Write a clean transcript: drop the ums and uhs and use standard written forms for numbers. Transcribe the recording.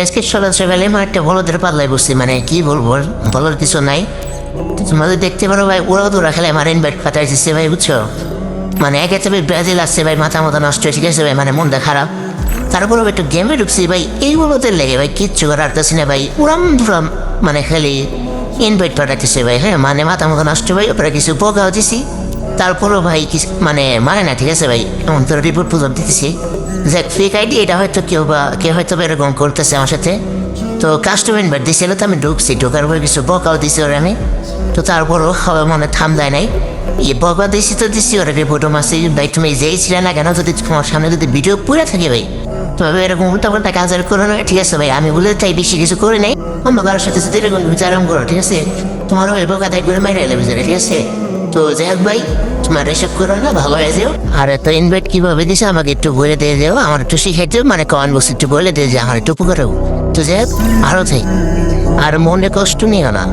আজকে সকালে আমার একটা বলদের পাল্লায় বসছি, মানে কি বলবো, বলার কিছু নাই। তোমাদের দেখতে পারো ভাই, ওরাও তো খেলে আমার ইনভাইট পাঠাই দিচ্ছে ভাই, বুঝছো? মানে একে তো ব্রাজিল আসছে ভাই, মাথা মতো নষ্ট হয়ে গেছে ভাই, মানে মনটা খারাপ। তারপরে একটু গেমে ঢুকছি ভাই, এইগুলোতে লেগে ভাই কিচ্ছু করার আসতেছি না ভাই, উড়াম ধুরাম মানে খালি ইনভাইট পাঠাইতেছে ভাই। হ্যাঁ মানে মাথা মতো নষ্ট ভাই, ওপরে কিছু বকাও দিছি, তারপরেও ভাই মানে না, ঠিক আছে ভাই, এমন তোর রিপোর্ট পর্যন্ত দিতেছি যে ফেক আইডি, এটা হয়তো কেউ হয়তো এরকম করতেছে আমার সাথে। তো কাস্টমার ইনভাইট দিয়েছিল, তো আমি ঢুকছি, ঢোকার পরে কিছু বকাও দিছি ওরা আমি। তো তারপরও মনে থাম দেয় নাই, বকা দিছি তো দিছি, ওরা রিপোর্টও মাসি ভাই, তুমি যেই ছিলে না কেন, যদি তোমার সামনে যদি ভিডিও পুরে থাকে ভাই, তবে এরকম উল্টা পাল্টা কাজ আর করো না, ঠিক আছে ভাই? আমি বলে তাই বেশি কিছু করে নাই, অন্য কারোর সাথে যদি এরকম বিচারম করো, ঠিক আছে? তোমারও ওই বকা তাই করে মাইরে এলে বুঝে, ঠিক আছে? তো যাই হোক ভাই, তোমার এসব করো না, ভালো হয়ে যাও। আর এত ইনভাইট কিভাবে দিছে আমাকে একটু বলে দিয়ে যাও, আমার একটু শিখাইতে, মানে কমেন্ট বক্স একটু বলে দিয়ে যে আমার একটু উপকার হোক। তো যাই হোক, আরও চাই, আর মনে কষ্ট নিও না।